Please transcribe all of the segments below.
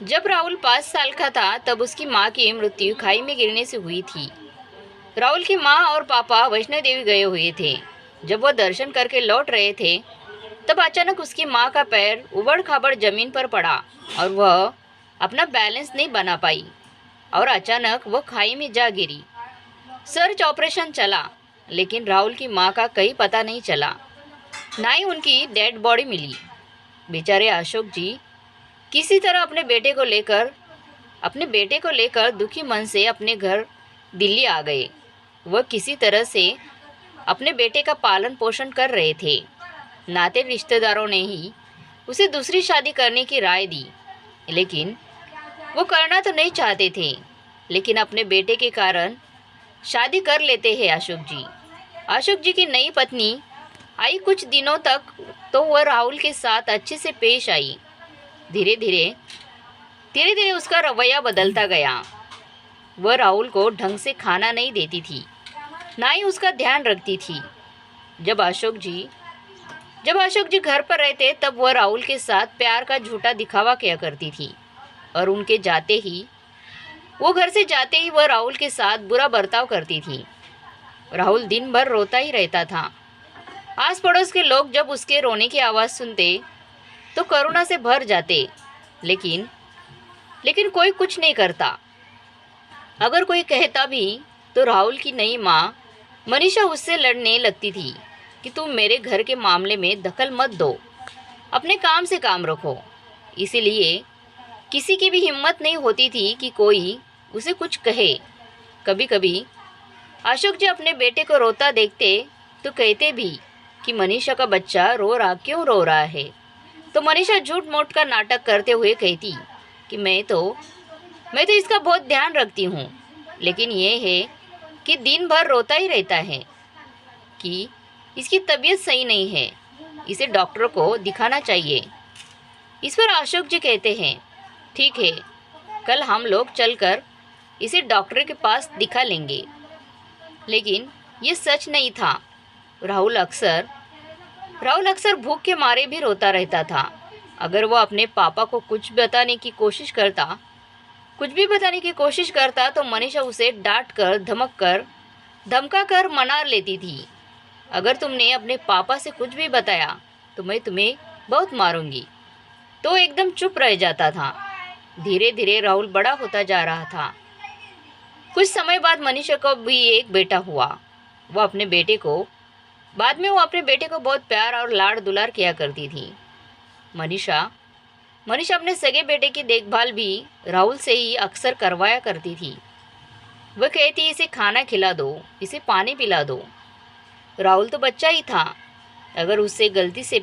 जब राहुल 5 साल का था तब उसकी माँ की मृत्यु खाई में गिरने से हुई थी। राहुल की माँ और पापा वैष्णो देवी गए हुए थे। जब वह दर्शन करके लौट रहे थे तब अचानक उसकी माँ का पैर उबड़-खाबड़ जमीन पर पड़ा और वह अपना बैलेंस नहीं बना पाई और अचानक वह खाई में जा गिरी। सर्च ऑपरेशन चला लेकिन राहुल की माँ का कहीं पता नहीं चला, ना ही उनकी डेड बॉडी मिली। बेचारे अशोक जी किसी तरह अपने बेटे को लेकर दुखी मन से अपने घर दिल्ली आ गए। वह किसी तरह से अपने बेटे का पालन पोषण कर रहे थे। नाते रिश्तेदारों ने ही उसे दूसरी शादी करने की राय दी, लेकिन वो करना तो नहीं चाहते थे, लेकिन अपने बेटे के कारण शादी कर लेते हैं अशोक जी। अशोक जी की नई पत्नी आई कुछ दिनों तक तो वह राहुल के साथ अच्छे से पेश आई। धीरे धीरे उसका रवैया बदलता गया। वह राहुल को ढंग से खाना नहीं देती थी, ना ही उसका ध्यान रखती थी। जब अशोक जी घर पर रहते तब वह राहुल के साथ प्यार का झूठा दिखावा किया करती थी और वो घर से जाते ही वह राहुल के साथ बुरा बर्ताव करती थी। राहुल दिन भर रोता ही रहता था। आस पड़ोस के लोग जब उसके रोने की आवाज़ सुनते तो करुणा से भर जाते, लेकिन कोई कुछ नहीं करता। अगर कोई कहता भी तो राहुल की नई माँ मनीषा उससे लड़ने लगती थी कि तुम मेरे घर के मामले में दखल मत दो, अपने काम से काम रखो। इसीलिए किसी की भी हिम्मत नहीं होती थी कि कोई उसे कुछ कहे। कभी कभी अशोक जी अपने बेटे को रोता देखते तो कहते भी कि मनीषा का बच्चा क्यों रो रहा है। तो मनीषा झूठ मूठ का नाटक करते हुए कहती कि मैं तो इसका बहुत ध्यान रखती हूँ, लेकिन ये है कि दिन भर रोता ही रहता है, कि इसकी तबीयत सही नहीं है, इसे डॉक्टर को दिखाना चाहिए। इस पर अशोक जी कहते हैं, ठीक है, कल हम लोग चलकर इसे डॉक्टर के पास दिखा लेंगे। लेकिन ये सच नहीं था। राहुल अक्सर भूख के मारे भी रोता रहता था। अगर वो अपने पापा को कुछ भी बताने की कोशिश करता तो मनीषा उसे डांट कर धमका कर मना लेती थी। अगर तुमने अपने पापा से कुछ भी बताया तो मैं तुम्हें बहुत मारूंगी। तो एकदम चुप रह जाता था। धीरे धीरे राहुल बड़ा होता जा रहा था। कुछ समय बाद मनीषा को भी एक बेटा हुआ। बाद में वो अपने बेटे को बहुत प्यार और लाड़ दुलार किया करती थी। मनीषा अपने सगे बेटे की देखभाल भी राहुल से ही अक्सर करवाया करती थी। वह कहती, इसे खाना खिला दो, इसे पानी पिला दो। राहुल तो बच्चा ही था। अगर उससे गलती से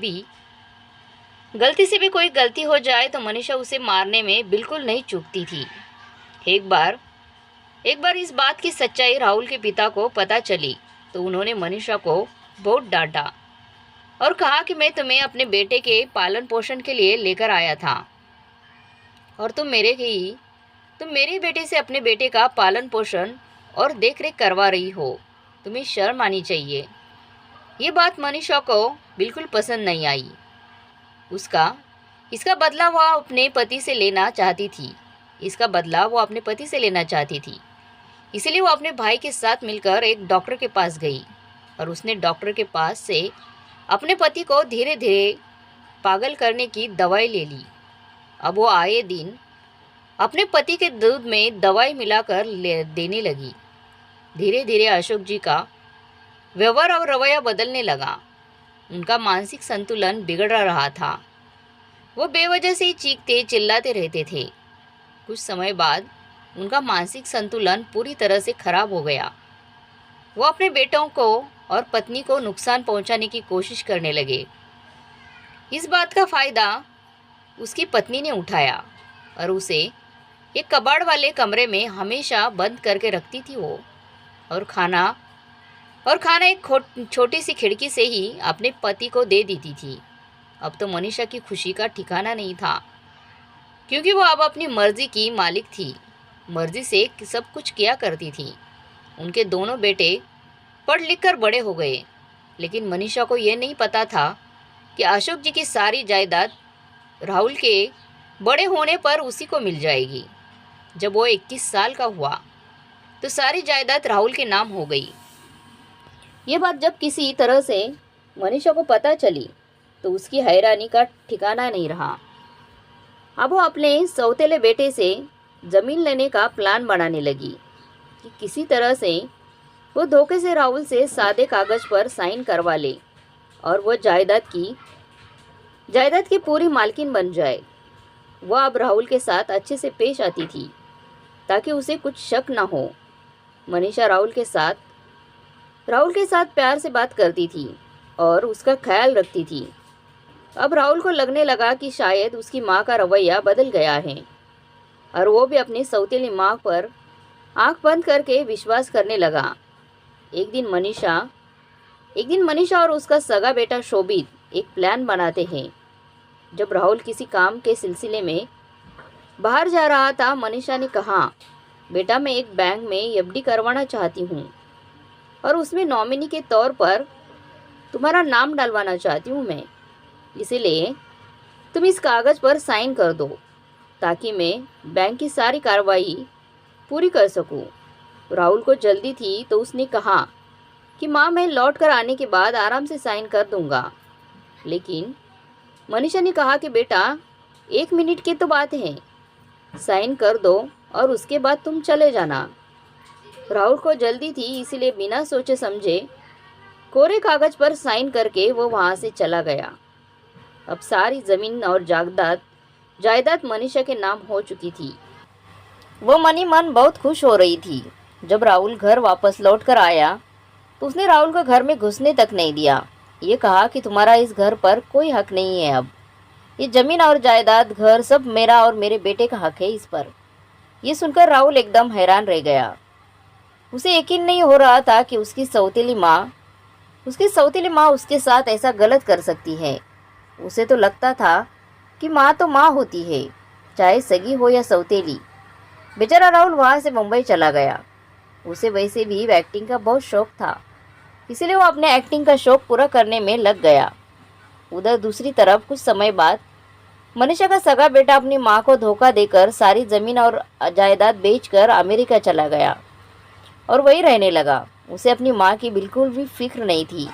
भी कोई गलती हो जाए तो मनीषा उसे मारने में बिल्कुल नहीं चूकती थी। एक बार इस बात की सच्चाई राहुल के पिता को पता चली तो उन्होंने मनीषा को बहुत डांटा और कहा कि मैं तुम्हें अपने बेटे के पालन पोषण के लिए लेकर आया था और तुम मेरे बेटे से अपने बेटे का पालन पोषण और देखरेख करवा रही हो। तुम्हें शर्म आनी चाहिए। ये बात मनीषा को बिल्कुल पसंद नहीं आई। इसका बदला वो अपने पति से लेना चाहती थी। इसलिए वो अपने भाई के साथ मिलकर एक डॉक्टर के पास गई और उसने डॉक्टर के पास से अपने पति को धीरे धीरे पागल करने की दवाई ले ली। अब वो आए दिन अपने पति के दूध में दवाई मिलाकर देने लगी। धीरे धीरे अशोक जी का व्यवहार और रवैया बदलने लगा। उनका मानसिक संतुलन बिगड़ रहा था। वो बेवजह से ही चीखते चिल्लाते रहते थे। कुछ समय बाद उनका मानसिक संतुलन पूरी तरह से खराब हो गया। वो अपने बेटों को और पत्नी को नुकसान पहुंचाने की कोशिश करने लगे। इस बात का फ़ायदा उसकी पत्नी ने उठाया और उसे एक कबाड़ वाले कमरे में हमेशा बंद करके रखती थी वो, और खाना एक छोटी सी खिड़की से ही अपने पति को दे देती थी। अब तो मनीषा की खुशी का ठिकाना नहीं था, क्योंकि वो अब अपनी मर्जी की मालिक थी। मर्जी से सब कुछ किया करती थी। उनके दोनों बेटे पढ़ लिख कर बड़े हो गए, लेकिन मनीषा को यह नहीं पता था कि अशोक जी की सारी जायदाद राहुल के बड़े होने पर उसी को मिल जाएगी। जब वो 21 साल का हुआ तो सारी जायदाद राहुल के नाम हो गई। ये बात जब किसी तरह से मनीषा को पता चली तो उसकी हैरानी का ठिकाना नहीं रहा। अब वो अपने सौतेले बेटे से ज़मीन लेने का प्लान बनाने लगी कि किसी तरह से वो धोखे से राहुल से सादे कागज़ पर साइन करवा ले और वो जायदाद की पूरी मालकिन बन जाए। वह अब राहुल के साथ अच्छे से पेश आती थी ताकि उसे कुछ शक ना हो। मनीषा राहुल के साथ प्यार से बात करती थी और उसका ख्याल रखती थी। अब राहुल को लगने लगा कि शायद उसकी माँ का रवैया बदल गया है और वो भी अपनी सौतेली माँ पर आंख बंद करके विश्वास करने लगा। एक दिन मनीषा और उसका सगा बेटा शोभित एक प्लान बनाते हैं। जब राहुल किसी काम के सिलसिले में बाहर जा रहा था, मनीषा ने कहा, बेटा मैं एक बैंक में एफडी करवाना चाहती हूँ और उसमें नॉमिनी के तौर पर तुम्हारा नाम डलवाना चाहती हूँ मैं, इसीलिए तुम इस कागज़ पर साइन कर दो ताकि मैं बैंक की सारी कार्रवाई पूरी कर सकूँ। राहुल को जल्दी थी तो उसने कहा कि माँ मैं लौट कर आने के बाद आराम से साइन कर दूँगा। लेकिन मनीषा ने कहा कि बेटा 1 मिनट की तो बात है, साइन कर दो और उसके बाद तुम चले जाना। राहुल को जल्दी थी इसलिए बिना सोचे समझे कोरे कागज़ पर साइन करके वो वहाँ से चला गया। अब सारी ज़मीन और जायदाद मनीषा के नाम हो चुकी थी। वो मनी मन बहुत खुश हो रही थी। जब राहुल घर वापस लौट कर आया तो उसने राहुल को घर में घुसने तक नहीं दिया। ये कहा कि तुम्हारा इस घर पर कोई हक नहीं है, अब ये ज़मीन और जायदाद घर सब मेरा और मेरे बेटे का हक है इस पर। ये सुनकर राहुल एकदम हैरान रह गया। उसे यकीन नहीं हो रहा था कि उसकी सौतेली माँ उसके साथ ऐसा गलत कर सकती है। उसे तो लगता था कि माँ तो माँ होती है, चाहे सगी हो या सौतेली। बेचारा राहुल वहाँ से मुंबई चला गया। उसे वैसे भी एक्टिंग का बहुत शौक था, इसलिए वो अपने एक्टिंग का शौक पूरा करने में लग गया। उधर दूसरी तरफ कुछ समय बाद मनीषा का सगा बेटा अपनी माँ को धोखा देकर सारी ज़मीन और जायदाद बेचकर अमेरिका चला गया और वहीं रहने लगा। उसे अपनी माँ की बिल्कुल भी फिक्र नहीं थी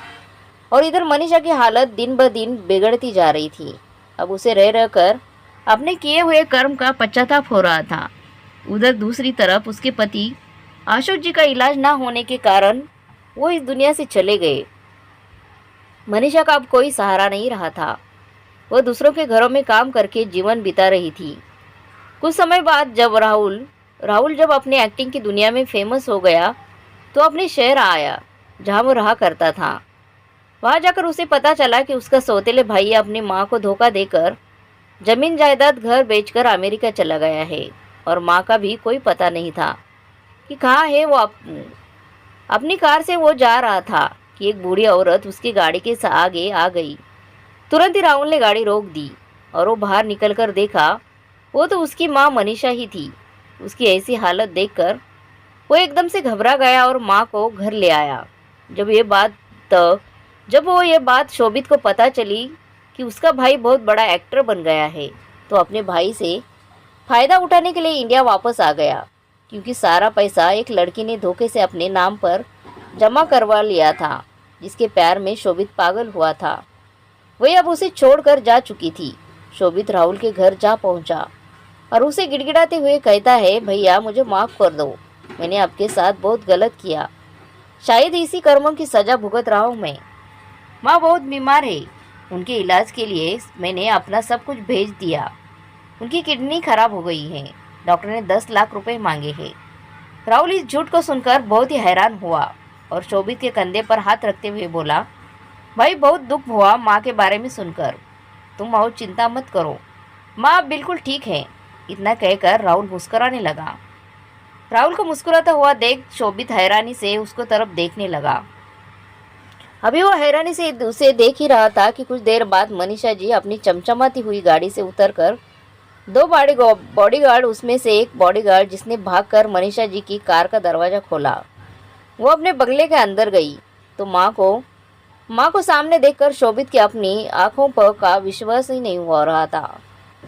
और इधर मनीषा की हालत दिन ब दिन बिगड़ती जा रही थी। अब उसे रह रहकर अपने किए हुए कर्म का पश्चाताप हो रहा था। उधर दूसरी तरफ उसके पति अशोक जी का इलाज ना होने के कारण वो इस दुनिया से चले गए। मनीषा का अब कोई सहारा नहीं रहा था। वह दूसरों के घरों में काम करके जीवन बिता रही थी। कुछ समय बाद जब राहुल जब अपने एक्टिंग की दुनिया में फेमस हो गया तो अपने शहर आया जहाँ वो रहा करता था। वहाँ जाकर उसे पता चला कि उसका सौतेले भाई अपनी माँ को धोखा देकर जमीन जायदाद घर बेचकर अमेरिका चला गया है और माँ का भी कोई पता नहीं था कि कहाँ है वो। अपनी कार से वो जा रहा था कि एक बूढ़ी औरत उसकी गाड़ी के आगे आ गई। तुरंत ही राहुल ने गाड़ी रोक दी और वो बाहर निकलकर देखा, वो तो उसकी माँ मनीषा ही थी। उसकी ऐसी हालत देखकर वो एकदम से घबरा गया और माँ को घर ले आया। जब वो ये बात शोभित को पता चली कि उसका भाई बहुत बड़ा एक्टर बन गया है तो अपने भाई से फ़ायदा उठाने के लिए इंडिया वापस आ गया, क्योंकि सारा पैसा एक लड़की ने धोखे से अपने नाम पर जमा करवा लिया था, जिसके प्यार में शोभित पागल हुआ था। वही अब उसे छोड़कर जा चुकी थी। शोभित राहुल के घर जा पहुंचा और उसे गिड़गिड़ाते हुए कहता है, भैया मुझे माफ़ कर दो, मैंने आपके साथ बहुत गलत किया। शायद इसी कर्मों की सज़ा भुगत रहा हूँ मैं। माँ बहुत बीमार है, उनके इलाज के लिए मैंने अपना सब कुछ भेज दिया। उनकी किडनी खराब हो गई है, डॉक्टर ने 10 लाख रुपए मांगे हैं। राहुल इस झूठ को सुनकर बहुत ही हैरान हुआ और शोभित के कंधे पर हाथ रखते हुए बोला, भाई बहुत दुख हुआ माँ के बारे में सुनकर, तुम और चिंता मत करो, माँ अब बिल्कुल ठीक है। इतना कहकर राहुल मुस्कुराने लगा। राहुल को मुस्कुराता हुआ देख शोभित हैरानी से उसको तरफ देखने लगा। अभी वो हैरानी से उसे देख ही रहा था कि कुछ देर बाद मनीषा जी अपनी चमचमाती हुई गाड़ी से उतरकर 2 बॉडीगार्ड, उसमें से एक बॉडीगार्ड जिसने भागकर मनीषा जी की कार का दरवाज़ा खोला, वो अपने बंगले के अंदर गई तो माँ को सामने देखकर शोभित की अपनी आंखों पर का विश्वास ही नहीं हो रहा था।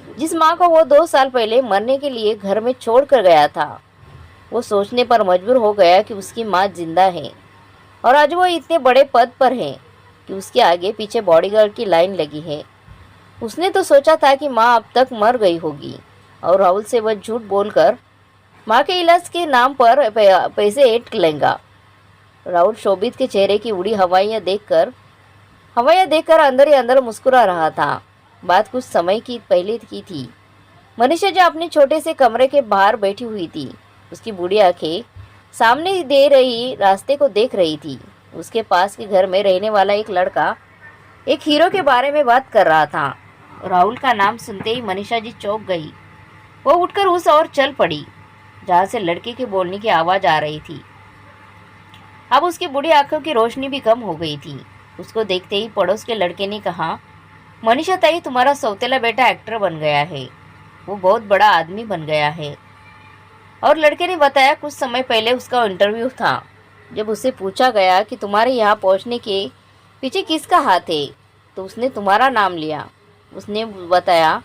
जिस माँ को वो 2 साल पहले मरने के लिए घर में छोड़ कर गया था। वो सोचने पर मजबूर हो गया कि उसकी माँ जिंदा है और आज वो इतने बड़े पद पर है कि उसके आगे पीछे बॉडीगार्ड की लाइन लगी है। उसने तो सोचा था कि माँ अब तक मर गई होगी और राहुल से वह झूठ बोलकर माँ के इलाज के नाम पर पैसे ऐंठ लेगा। राहुल शोभित के चेहरे की उड़ी हवाइयाँ देखकर अंदर ही अंदर मुस्कुरा रहा था। बात कुछ समय की पहले की थी। मनीषा जो अपने छोटे से कमरे के बाहर बैठी हुई थी, उसकी बूढ़ी आंखें सामने दे रही रास्ते को देख रही थी। उसके पास के घर में रहने वाला एक लड़का एक हीरो के बारे में बात कर रहा था। राहुल का नाम सुनते ही मनीषा जी चौंक गई। वो उठकर उस ओर चल पड़ी जहाँ से लड़के के बोलने की आवाज़ आ रही थी। अब उसकी बूढ़ी आंखों की रोशनी भी कम हो गई थी। उसको देखते ही पड़ोस के लड़के ने कहा, मनीषा ताई, तुम्हारा सौतेला बेटा एक्टर बन गया है। वो बहुत बड़ा आदमी बन गया है। और लड़के ने बताया कुछ समय पहले उसका इंटरव्यू था। जब उससे पूछा गया कि तुम्हारे यहाँ पहुँचने के पीछे किसका हाथ है, तो उसने तुम्हारा नाम लिया। उसने बताया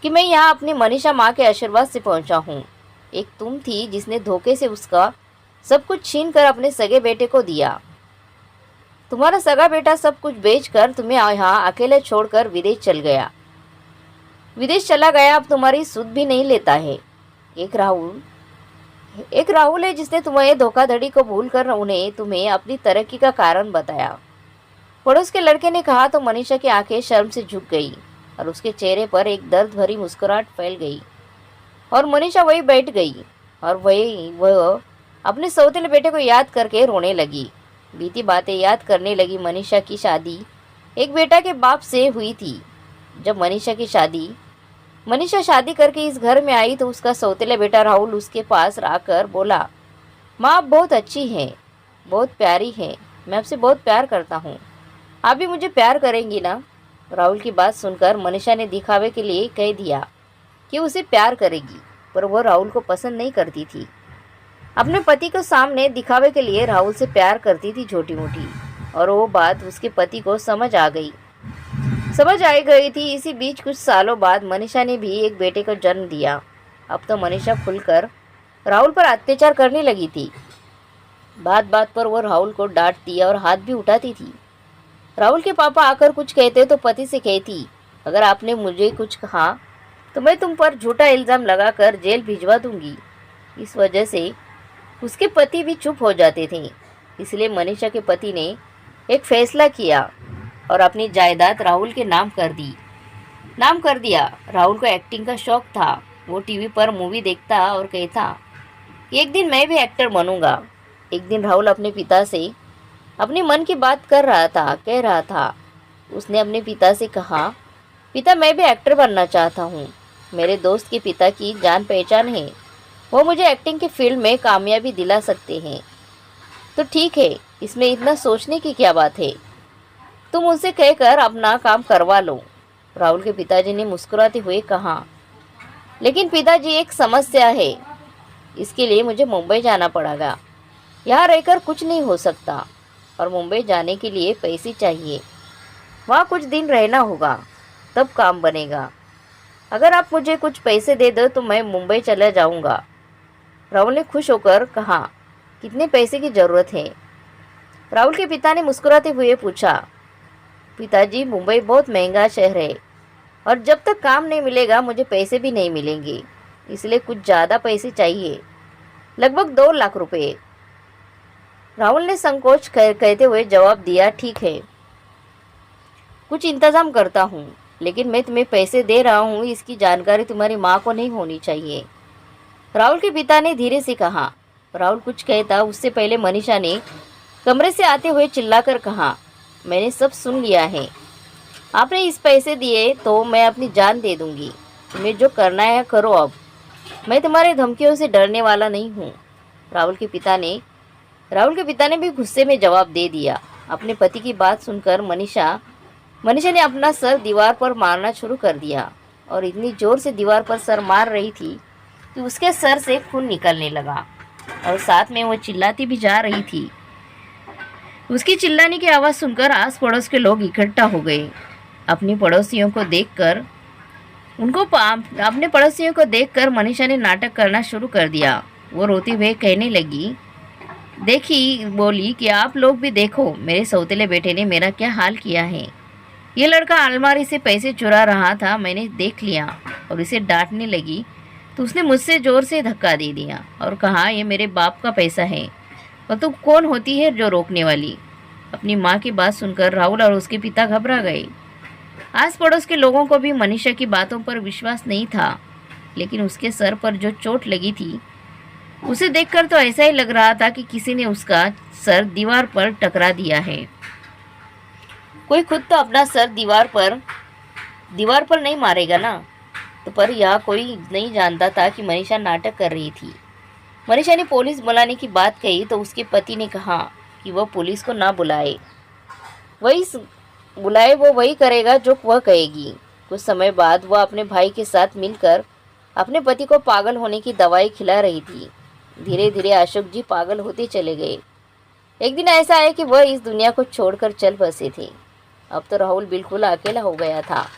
कि मैं यहाँ अपनी मनीषा माँ के आशीर्वाद से पहुँचा हूँ। एक तुम थी जिसने धोखे से उसका सब कुछ छीन कर अपने सगे बेटे को दिया। तुम्हारा सगा बेटा सब कुछ बेचकर तुम्हें यहाँ अकेले छोड़कर विदेश चला गया। अब तुम्हारी सुध भी नहीं लेता है। एक राहुल है जिसने तुम्हें धोखाधड़ी को भूलकर तुम्हें अपनी तरक्की का कारण बताया। पड़ोस के लड़के ने कहा तो मनीषा की आंखें शर्म से झुक गई और उसके चेहरे पर एक दर्द भरी मुस्कुराहट फैल गई और मनीषा वही बैठ गई और वह अपने सौतेले बेटे को याद करके रोने लगी। बीती बातें याद करने लगी। मनीषा की शादी एक बेटा के बाप से हुई थी। जब मनीषा शादी करके इस घर में आई तो उसका सौतेला बेटा राहुल उसके पास आकर बोला, माँ आप बहुत अच्छी हैं, बहुत प्यारी हैं, मैं आपसे बहुत प्यार करता हूँ, आप भी मुझे प्यार करेंगी ना। राहुल की बात सुनकर मनीषा ने दिखावे के लिए कह दिया कि उसे प्यार करेगी, पर वह राहुल को पसंद नहीं करती थी। अपने पति को सामने दिखावे के लिए राहुल से प्यार करती थी छोटी मोटी, और वो बात उसके पति को समझ आ गई थी। इसी बीच कुछ सालों बाद मनीषा ने भी एक बेटे को जन्म दिया। अब तो मनीषा खुलकर राहुल पर अत्याचार करने लगी थी। बात बात पर वो राहुल को डांटती और हाथ भी उठाती थी। राहुल के पापा आकर कुछ कहते तो पति से कहती, अगर आपने मुझे कुछ कहा तो मैं तुम पर झूठा इल्ज़ाम लगाकर जेल भिजवा दूंगी। इस वजह से उसके पति भी चुप हो जाते थे। इसलिए मनीषा के पति ने एक फैसला किया और अपनी जायदाद राहुल के नाम कर दिया। राहुल को एक्टिंग का शौक था। वो टीवी पर मूवी देखता और कहता कि एक दिन मैं भी एक्टर बनूंगा। एक दिन राहुल अपने पिता से अपने मन की बात कह रहा था। उसने अपने पिता से कहा, पिता मैं भी एक्टर बनना चाहता हूँ। मेरे दोस्त के पिता की जान पहचान है, वो मुझे एक्टिंग के फील्ड में कामयाबी दिला सकते हैं। तो ठीक है, इसमें इतना सोचने की क्या बात है, तुम उनसे कहकर अपना काम करवा लो। राहुल के पिताजी ने मुस्कुराते हुए कहा, लेकिन पिताजी एक समस्या है, इसके लिए मुझे मुंबई जाना पड़ेगा। यहाँ रहकर कुछ नहीं हो सकता और मुंबई जाने के लिए पैसे चाहिए। वहाँ कुछ दिन रहना होगा, तब काम बनेगा। अगर आप मुझे कुछ पैसे दे दो तो मैं मुंबई चला जाऊँगा। राहुल ने खुश होकर कहा, कितने पैसे की ज़रूरत है? राहुल के पिता ने मुस्कुराते हुए पूछा, पिताजी मुंबई बहुत महंगा शहर है और जब तक काम नहीं मिलेगा मुझे पैसे भी नहीं मिलेंगे, इसलिए कुछ ज़्यादा पैसे चाहिए, लगभग 2 लाख रुपए। राहुल ने संकोच कहते हुए जवाब दिया, ठीक है, कुछ इंतज़ाम करता हूँ, लेकिन मैं तुम्हें पैसे दे रहा हूँ इसकी जानकारी तुम्हारी माँ को नहीं होनी चाहिए। राहुल के पिता ने धीरे से कहा। राहुल कुछ कहता उससे पहले मनीषा ने कमरे से आते हुए चिल्लाकर कहा, मैंने सब सुन लिया है। आपने इस पैसे दिए तो मैं अपनी जान दे दूंगी। तुम्हें जो करना है करो अब। मैं तुम्हारे धमकियों से डरने वाला नहीं हूँ। राहुल के पिता ने भी गुस्से में जवाब दे दिया। अपने पति की बात सुनकर मनीषा ने अपना सर दीवार पर मारना शुरू कर दिया और इतनी जोर से दीवार पर सर मार रही थी कि उसके सर से खून निकलने लगा और साथ में वो चिल्लाती भी जा रही थी। उसकी चिल्लाने की आवाज़ सुनकर आस पड़ोस के लोग इकट्ठा हो गए। अपनी पड़ोसियों को देखकर अपने पड़ोसियों को देखकर मनीषा ने नाटक करना शुरू कर दिया। वो रोते हुए कहने लगी, देखी बोली कि आप लोग भी देखो, मेरे सौतेले बेटे ने मेरा क्या हाल किया है। ये लड़का अलमारी से पैसे चुरा रहा था, मैंने देख लिया और इसे डांटने लगी तो उसने मुझसे जोर से धक्का दे दिया और कहा, ये मेरे बाप का पैसा है और तू कौन होती है जो रोकने वाली। अपनी माँ की बात सुनकर राहुल और उसके पिता घबरा गए। आस पड़ोस के लोगों को भी मनीषा की बातों पर विश्वास नहीं था, लेकिन उसके सर पर जो चोट लगी थी उसे देखकर तो ऐसा ही लग रहा था कि किसी ने उसका सर दीवार पर टकरा दिया है। कोई खुद तो अपना सर दीवार पर नहीं मारेगा ना। तो पर यह कोई नहीं जानता था कि मनीषा नाटक कर रही थी। मनीषा ने पुलिस बुलाने की बात कही तो उसके पति ने कहा कि वह पुलिस को ना बुलाए, वो वही करेगा जो वह कहेगी। कुछ समय बाद वह अपने भाई के साथ मिलकर अपने पति को पागल होने की दवाई खिला रही थी। धीरे धीरे अशोक जी पागल होते चले गए। एक दिन ऐसा है कि वह इस दुनिया को छोड़कर चल बसे थे। अब तो राहुल बिल्कुल अकेला हो गया था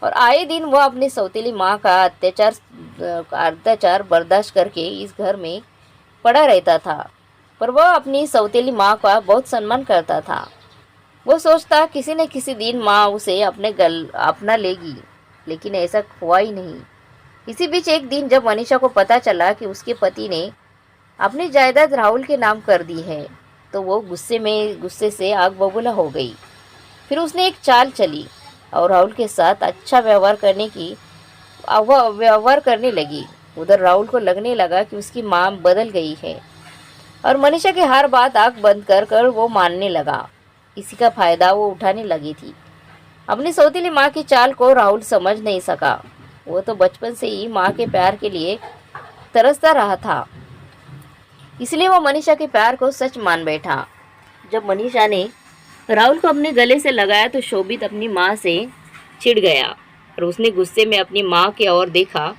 और आए दिन वह अपनी सौतेली माँ का अत्याचार बर्दाश्त करके इस घर में पड़ा रहता था। पर वह अपनी सौतेली माँ का बहुत सम्मान करता था। वो सोचता किसी न किसी दिन माँ उसे अपना लेगी, लेकिन ऐसा हुआ ही नहीं। इसी बीच एक दिन जब मनीषा को पता चला कि उसके पति ने अपनी जायदाद राहुल के नाम कर दी है तो वो गुस्से से आग बबूला हो गई। फिर उसने एक चाल चली और राहुल के साथ अच्छा व्यवहार करने लगी। उधर राहुल को लगने लगा कि उसकी माँ बदल गई है और मनीषा की हर बात आंख बंद कर वो मानने लगा। इसी का फायदा वो उठाने लगी थी। अपनी सौतेली माँ की चाल को राहुल समझ नहीं सका। वो तो बचपन से ही माँ के प्यार के लिए तरसता रहा था, इसलिए वो मनीषा के प्यार को सच मान बैठा। जब मनीषा ने राहुल को अपने गले से लगाया तो शोभित अपनी माँ से चिढ़ गया और उसने गुस्से में अपनी माँ की ओर देखा।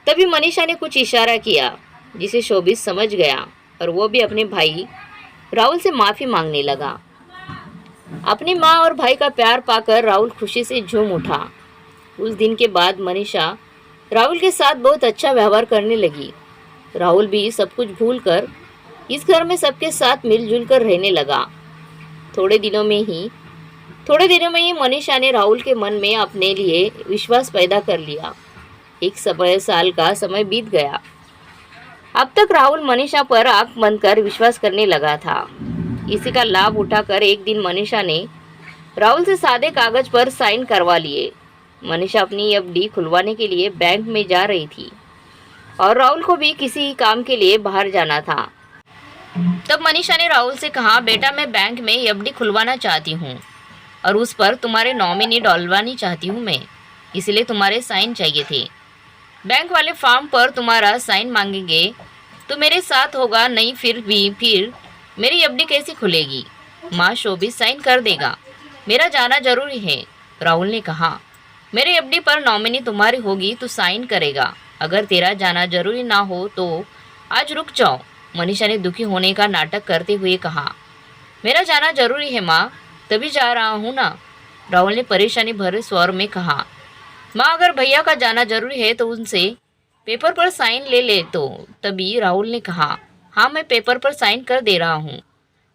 तभी मनीषा ने कुछ इशारा किया जिसे शोभित समझ गया और वो भी अपने भाई राहुल से माफ़ी मांगने लगा। अपनी माँ और भाई का प्यार पाकर राहुल खुशी से झूम उठा। उस दिन के बाद मनीषा राहुल के साथ बहुत अच्छा व्यवहार करने लगी। राहुल भी सब कुछ भूलकर इस घर में सबके साथ मिलजुल कर रहने लगा। थोड़े दिनों में ही मनीषा ने राहुल के मन में अपने लिए विश्वास पैदा कर लिया। एक साल का समय बीत गया। अब तक राहुल मनीषा पर आंख बंद कर विश्वास करने लगा था। इसी का लाभ उठाकर एक दिन मनीषा ने राहुल से सादे कागज पर साइन करवा लिए। मनीषा अपनी एफडी खुलवाने के लिए बैंक में जा रही थी और राहुल को भी किसी काम के लिए बाहर जाना था। तब मनीषा ने राहुल से कहा, बेटा मैं बैंक में एफडी खुलवाना चाहती हूँ और उस पर तुम्हारे नॉमिनी डलवानी चाहती हूँ मैं, इसलिए तुम्हारे साइन चाहिए थे। बैंक वाले फॉर्म पर तुम्हारा साइन मांगेंगे तो मेरे साथ होगा, नहीं फिर मेरी एफडी कैसी खुलेगी। माँ शोभित साइन कर देगा, मेरा जाना जरूरी है। राहुल ने कहा, मेरे एफडी पर नॉमिनी तुम्हारी होगी तो साइन करेगा, अगर तेरा जाना जरूरी ना हो तो आज रुक जाओ। मनीषा ने दुखी होने का नाटक करते हुए कहा, मेरा जाना जरूरी है माँ, तभी जा रहा हूँ ना। राहुल ने परेशानी भरे स्वर में कहा, माँ अगर भैया का जाना जरूरी है तो उनसे पेपर पर साइन ले तो। तभी राहुल ने कहा, हाँ मैं पेपर पर साइन कर दे रहा हूँ,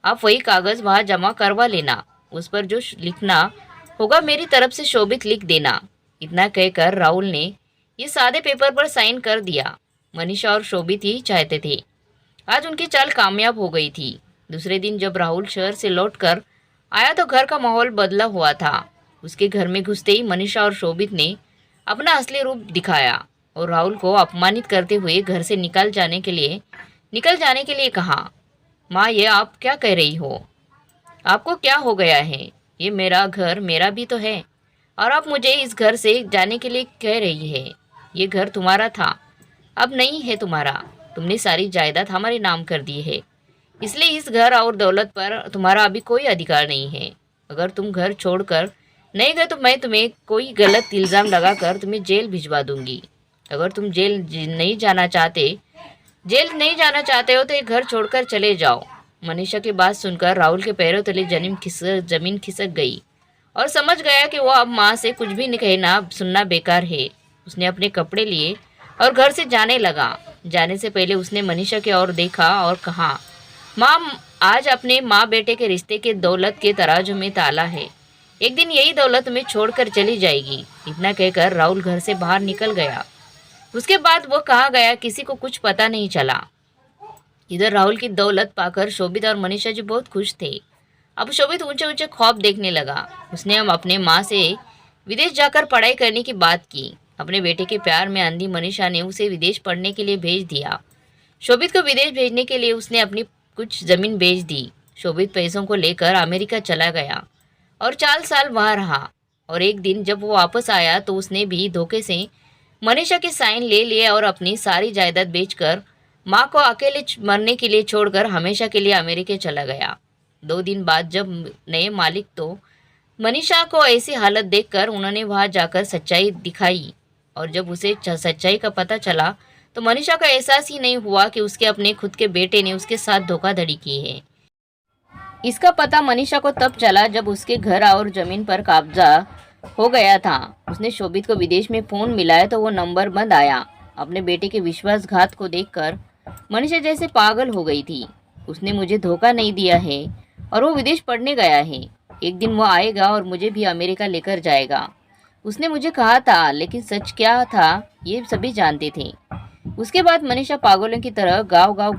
आप वही कागज़ वहाँ जमा करवा लेना, उस पर जो लिखना होगा मेरी तरफ से शोभित लिख देना। इतना कहकर राहुल ने ये सादे पेपर पर साइन कर दिया। मनीषा और शोभित ही चाहते थे। आज उनकी चाल कामयाब हो गई थी। दूसरे दिन जब राहुल शहर से लौटकर आया तो घर का माहौल बदला हुआ था। उसके घर में घुसते ही मनीषा और शोभित ने अपना असली रूप दिखाया और राहुल को अपमानित करते हुए घर से निकल जाने के लिए कहा, माँ ये आप क्या कह रही हो, आपको क्या हो गया है, ये मेरा घर मेरा भी तो है और आप मुझे इस घर से जाने के लिए कह रही है। ये घर तुम्हारा था, अब नहीं है तुम्हारा, तुमने सारी जायदाद हमारे नाम कर दी है, इसलिए इस घर और दौलत पर तुम्हारा अभी कोई अधिकार नहीं है। अगर तुम घर छोड़कर नहीं गए तो मैं तुम्हें कोई गलत इल्ज़ाम लगाकर तुम्हें जेल भिजवा दूंगी। अगर तुम जेल नहीं जाना चाहते हो तो ये घर छोड़कर चले जाओ। मनीषा की बात सुनकर राहुल के पैरों तले जमीन खिसक गई और समझ गया कि वो अब माँ से कुछ भी नहीं कहना सुनना बेकार है। उसने अपने कपड़े लिए और घर से जाने लगा। जाने से पहले उसने मनीषा की ओर देखा और कहा, माँ, आज अपने माँ बेटे के रिश्ते के दौलत के तराजू में ताला है। एक दिन यही दौलत में छोड़कर चली जाएगी। इतना कहकर राहुल घर से बाहर निकल गया। उसके बाद वो कहाँ गया किसी को कुछ पता नहीं चला। इधर राहुल की दौलत पाकर शोभित और मनीषा जी बहुत खुश थे। अब शोभित ऊंचे ऊंचे ख्वाब देखने लगा। उसने हम अपने माँ से विदेश जाकर पढ़ाई करने की बात की। अपने बेटे के प्यार में अंधी मनीषा ने उसे विदेश पढ़ने के लिए भेज दिया। शोभित को विदेश भेजने के लिए उसने अपनी कुछ जमीन बेच दी। शोभित पैसों को लेकर अमेरिका चला गया और 4 साल वहाँ रहा। और एक दिन जब वो वापस आया तो उसने भी धोखे से मनीषा के साइन ले लिए और अपनी सारी जायदाद बेचकर माँ को अकेले मरने के लिए छोड़कर हमेशा के लिए अमेरिका चला गया। 2 दिन बाद जब नए मालिक तो मनीषा को ऐसी हालत देखकर उन्होंने वहां जाकर सच्चाई दिखाई। और जब उसे सच्चाई का पता चला तो मनीषा का एहसास ही नहीं हुआ कि उसके अपने खुद के बेटे ने उसके साथ धोखाधड़ी की है। इसका पता मनीषा को तब चला जब उसके घर और जमीन पर कब्जा हो गया था। उसने शोभित को विदेश में फ़ोन मिलाया तो वो नंबर बंद आया। अपने बेटे के विश्वासघात को देखकर मनीषा जैसे पागल हो गई थी। उसने मुझे धोखा नहीं दिया है और वो विदेश पढ़ने गया है। एक दिन वो आएगा और मुझे भी अमेरिका लेकर जाएगा, उसने मुझे कहा था। लेकिन सच क्या था ये सभी जानते थे। उसके बाद मनीषा पागलों की तरह गांव गांव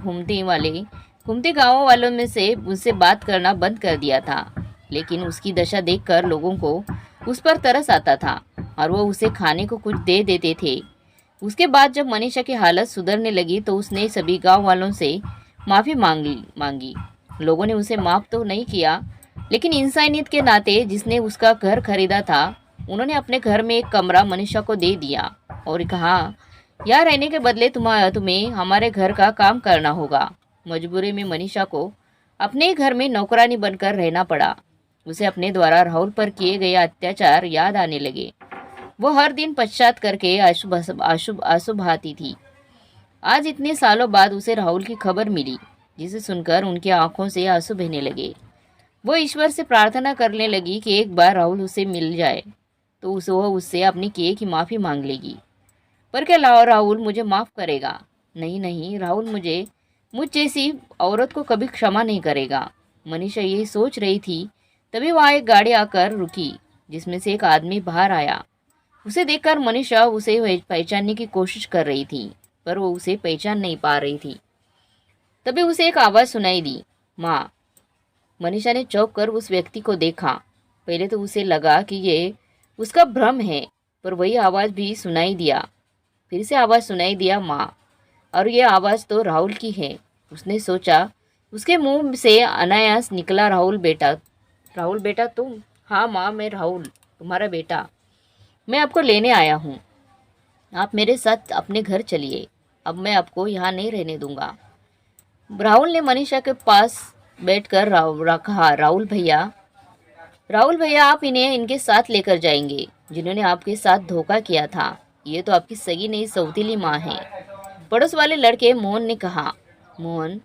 घूमते गांवों वालों में से मुझसे बात करना बंद कर दिया था। लेकिन उसकी दशा देखकर लोगों को उस पर तरस आता था और वो उसे खाने को कुछ दे देते थे। उसके बाद जब मनीषा की हालत सुधरने लगी तो उसने सभी गांव वालों से माफ़ी मांगी। लोगों ने उसे माफ़ तो नहीं किया, लेकिन इंसानियत के नाते जिसने उसका घर खरीदा था उन्होंने अपने घर में एक कमरा मनीषा को दे दिया और कहा, यहाँ रहने के बदले तुम्हें हमारे घर का काम करना होगा। मजबूरी में मनीषा को अपने घर में नौकरानी बनकर रहना पड़ा। उसे अपने द्वारा राहुल पर किए गए अत्याचार याद आने लगे। वो हर दिन पश्चात करके आंसू बहाती थी। आज इतने सालों बाद उसे राहुल की खबर मिली, जिसे सुनकर उनकी आंखों से आंसू बहने लगे। वो ईश्वर से प्रार्थना करने लगी कि एक बार राहुल उसे मिल जाए तो वह उससे अपने किए की माफ़ी मांग लेगी। पर क्या राहुल मुझे माफ़ करेगा? नहीं नहीं, राहुल मुझ जैसी औरत को कभी क्षमा नहीं करेगा। मनीषा यही सोच रही थी, तभी वहाँ एक गाड़ी आकर रुकी जिसमें से एक आदमी बाहर आया। उसे देखकर मनीषा उसे पहचानने की कोशिश कर रही थी, पर वो उसे पहचान नहीं पा रही थी। तभी उसे एक आवाज़ सुनाई दी, माँ। मनीषा ने चौंक कर उस व्यक्ति को देखा। पहले तो उसे लगा कि ये उसका भ्रम है, पर वही आवाज़ भी सुनाई दिया। फिर से आवाज़ सुनाई दिया, माँ। और ये आवाज़ तो राहुल की है। उसने सोचा। उसके मुंह से अनायास निकला, राहुल बेटा तुम? हाँ माँ, मैं राहुल, तुम्हारा बेटा। मैं आपको लेने आया हूँ। आप मेरे साथ अपने घर चलिए। अब मैं आपको यहाँ नहीं रहने दूंगा। राहुल ने मनीषा के पास बैठकर कहा, राहुल भैया आप इन्हें इनके साथ लेकर जाएंगे जिन्होंने आपके साथ धोखा किया था। ये तो आपकी सगी नहीं सौतीली माँ है। पड़ोस वाले लड़के मोहन ने कहा, मोहन,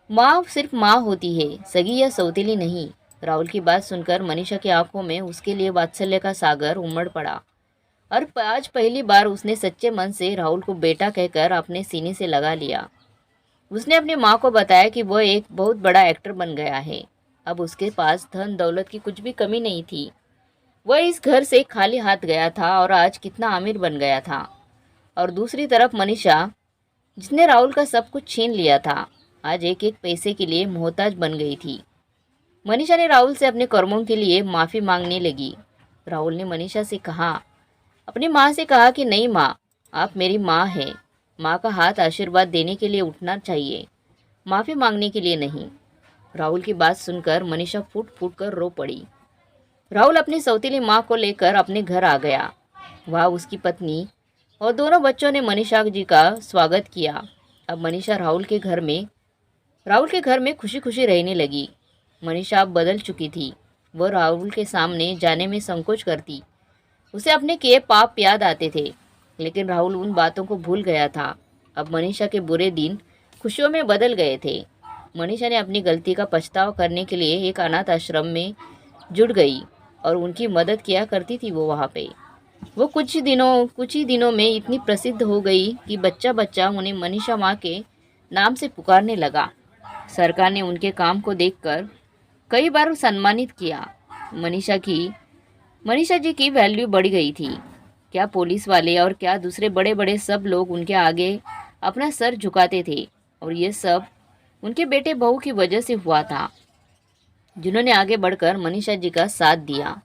माँ सिर्फ माँ होती है, सगी या सौतीली नहीं। राहुल की बात सुनकर मनीषा की आंखों में उसके लिए वात्सल्य का सागर उमड़ पड़ा और आज पहली बार उसने सच्चे मन से राहुल को बेटा कहकर अपने सीने से लगा लिया। उसने अपनी माँ को बताया कि वह एक बहुत बड़ा एक्टर बन गया है। अब उसके पास धन दौलत की कुछ भी कमी नहीं थी। वह इस घर से खाली हाथ गया था और आज कितना अमीर बन गया था। और दूसरी तरफ मनीषा, जिसने राहुल का सब कुछ छीन लिया था, आज एक एक पैसे के लिए मोहताज बन गई थी। मनीषा ने राहुल से अपने कर्मों के लिए माफ़ी मांगने लगी। राहुल ने मनीषा से कहा, अपनी माँ से कहा कि नहीं माँ, आप मेरी माँ हैं। माँ का हाथ आशीर्वाद देने के लिए उठना चाहिए, माफ़ी मांगने के लिए नहीं। राहुल की बात सुनकर मनीषा फूट फूट कर रो पड़ी। राहुल अपनी सौतीली माँ को लेकर अपने घर आ गया। वहाँ उसकी पत्नी और दोनों बच्चों ने मनीषा जी का स्वागत किया। अब मनीषा राहुल के घर में खुशी खुशी रहने लगी। मनीषा अब बदल चुकी थी। वह राहुल के सामने जाने में संकोच करती। उसे अपने किए पाप याद आते थे, लेकिन राहुल उन बातों को भूल गया था। अब मनीषा के बुरे दिन खुशियों में बदल गए थे। मनीषा ने अपनी गलती का पछतावा करने के लिए एक अनाथ आश्रम में जुड़ गई। और उनकी मदद किया करती थी वो वहाँ पे। वो कुछ ही दिनों में इतनी प्रसिद्ध हो गई कि बच्चा बच्चा उन्हें मनीषा माँ के नाम से पुकारने लगा। सरकार ने उनके काम को देखकर कई बार सम्मानित किया। मनीषा की मनीषा जी की वैल्यू बढ़ गई थी। क्या पुलिस वाले और क्या दूसरे बड़े बड़े सब लोग उनके आगे अपना सर झुकाते थे। और ये सब उनके बेटे बहू की वजह से हुआ था, जिन्होंने आगे बढ़कर मनीषा जी का साथ दिया,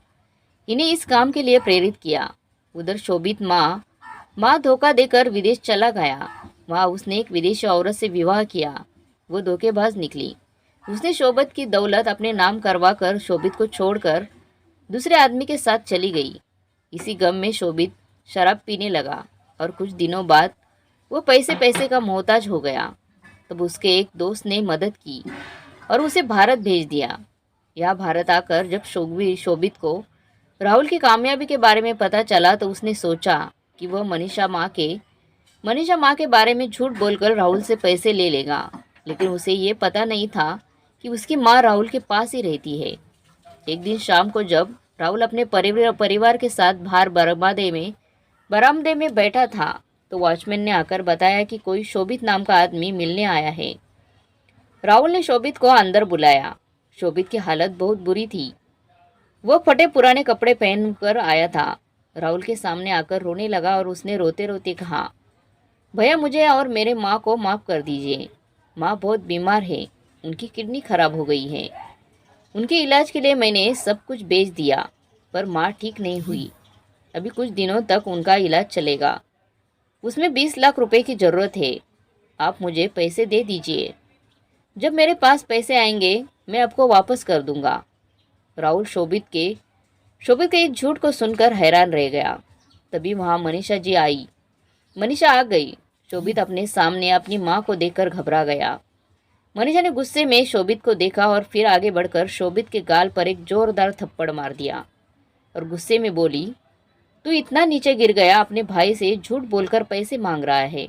इन्हें इस काम के लिए प्रेरित किया। उधर शोभित माँ धोखा देकर विदेश चला गया। वहाँ उसने एक विदेशी औरत से विवाह किया। वो धोखेबाज निकली। उसने शोभित की दौलत अपने नाम करवा कर शोभित को छोड़कर दूसरे आदमी के साथ चली गई। इसी गम में शोभित शराब पीने लगा और कुछ दिनों बाद वो पैसे का मोहताज हो गया। तब उसके एक दोस्त ने मदद की और उसे भारत भेज दिया। यहाँ भारत आकर जब शोभित को राहुल की कामयाबी के बारे में पता चला तो उसने सोचा कि वह मनीषा माँ के बारे में झूठ बोलकर राहुल से पैसे ले लेगा। लेकिन उसे ये पता नहीं था कि उसकी माँ राहुल के पास ही रहती है। एक दिन शाम को जब राहुल अपने परिवार के साथ बाहर बरामदे में बैठा था तो वॉचमैन ने आकर बताया कि कोई शोभित नाम का आदमी मिलने आया है। राहुल ने शोभित को अंदर बुलाया। शोभित की हालत बहुत बुरी थी। वह फटे पुराने कपड़े पहनकर आया था। राहुल के सामने आकर रोने लगा और उसने रोते रोते कहा, भैया मुझे और मेरे माँ को माफ़ कर दीजिए। माँ बहुत बीमार है, उनकी किडनी खराब हो गई है। उनके इलाज के लिए मैंने सब कुछ बेच दिया, पर माँ ठीक नहीं हुई। अभी कुछ दिनों तक उनका इलाज चलेगा। उसमें 20 लाख रुपए की ज़रूरत है। आप मुझे पैसे दे दीजिए। जब मेरे पास पैसे आएंगे मैं आपको वापस कर दूंगा। राहुल शोभित के इस झूठ को सुनकर हैरान रह गया। तभी वहाँ मनीषा आ गई। शोभित अपने सामने अपनी माँ को देखकर घबरा गया। मनीषा ने गुस्से में शोभित को देखा और फिर आगे बढ़कर शोभित के गाल पर एक जोरदार थप्पड़ मार दिया और गुस्से में बोली, तू इतना नीचे गिर गया, अपने भाई से झूठ बोलकर पैसे मांग रहा है।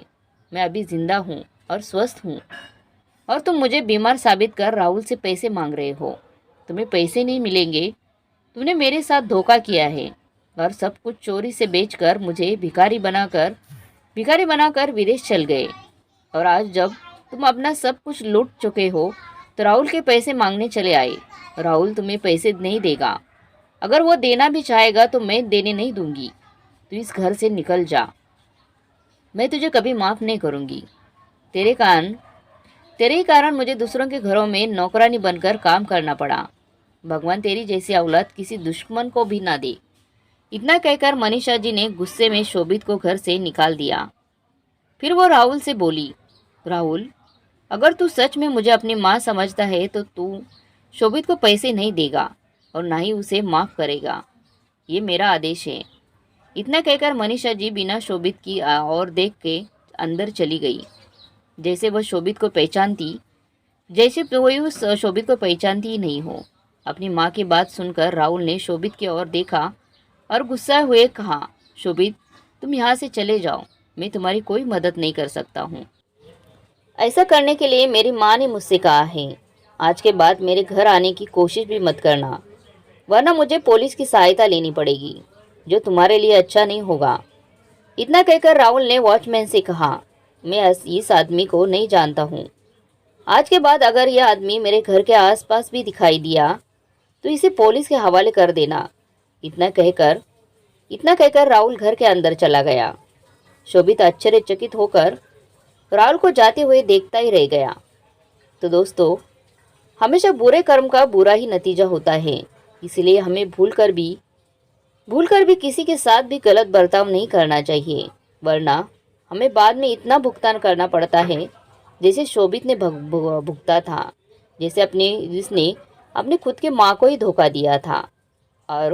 मैं अभी जिंदा हूँ और स्वस्थ हूँ और तुम मुझे बीमार साबित कर राहुल से पैसे मांग रहे हो। तुम्हें पैसे नहीं मिलेंगे। तूने मेरे साथ धोखा किया है और सब कुछ चोरी से बेचकर मुझे भिखारी बनाकर विदेश चल गए। और आज जब तुम अपना सब कुछ लूट चुके हो तो राहुल के पैसे मांगने चले आए। राहुल तुम्हें पैसे नहीं देगा। अगर वो देना भी चाहेगा तो मैं देने नहीं दूंगी। तू इस घर से निकल जा। मैं तुझे कभी माफ़ नहीं करूंगी। तेरे ही कारण मुझे दूसरों के घरों में नौकरानी बनकर काम करना पड़ा। भगवान तेरी जैसी औलाद किसी दुश्मन को भी ना दे। इतना कहकर मनीषा जी ने गुस्से में शोभित को घर से निकाल दिया। फिर वो राहुल से बोली, राहुल, अगर तू सच में मुझे अपनी माँ समझता है तो तू शोभित को पैसे नहीं देगा और ना ही उसे माफ़ करेगा। ये मेरा आदेश है। इतना कहकर मनीषा जी बिना शोभित की और देख के अंदर चली गई। जैसे वह शोभित को पहचानती ही नहीं हो। अपनी माँ की बात सुनकर राहुल ने शोभित की ओर देखा और गुस्सा हुए कहा, शोभित, तुम यहाँ से चले जाओ। मैं तुम्हारी कोई मदद नहीं कर सकता हूँ। ऐसा करने के लिए मेरी माँ ने मुझसे कहा है। आज के बाद मेरे घर आने की कोशिश भी मत करना, वरना मुझे पुलिस की सहायता लेनी पड़ेगी, जो तुम्हारे लिए अच्छा नहीं होगा। इतना कहकर राहुल ने वॉचमैन से कहा, मैं इस आदमी को नहीं जानता हूँ। आज के बाद अगर यह आदमी मेरे घर के आसपास भी दिखाई दिया तो इसे पुलिस के हवाले कर देना। इतना कहकर राहुल घर के अंदर चला गया। शोभित आश्चर्यचकित होकर राहुल को जाते हुए देखता ही रह गया। तो दोस्तों, हमेशा बुरे कर्म का बुरा ही नतीजा होता है। इसलिए हमें भूलकर भी किसी के साथ भी गलत बर्ताव नहीं करना चाहिए, वरना हमें बाद में इतना भुगतान करना पड़ता है जैसे शोभित ने भुगता था, जिसने अपने खुद के माँ को ही धोखा दिया था। और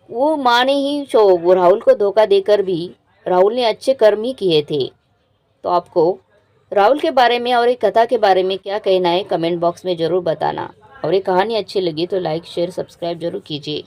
वो माँ ने ही राहुल को धोखा देकर भी राहुल ने अच्छे कर्म ही किए थे। तो आपको राहुल के बारे में और एक कथा के बारे में क्या कहना है, कमेंट बॉक्स में ज़रूर बताना। और ये कहानी अच्छी लगी तो लाइक शेयर सब्सक्राइब जरूर कीजिए।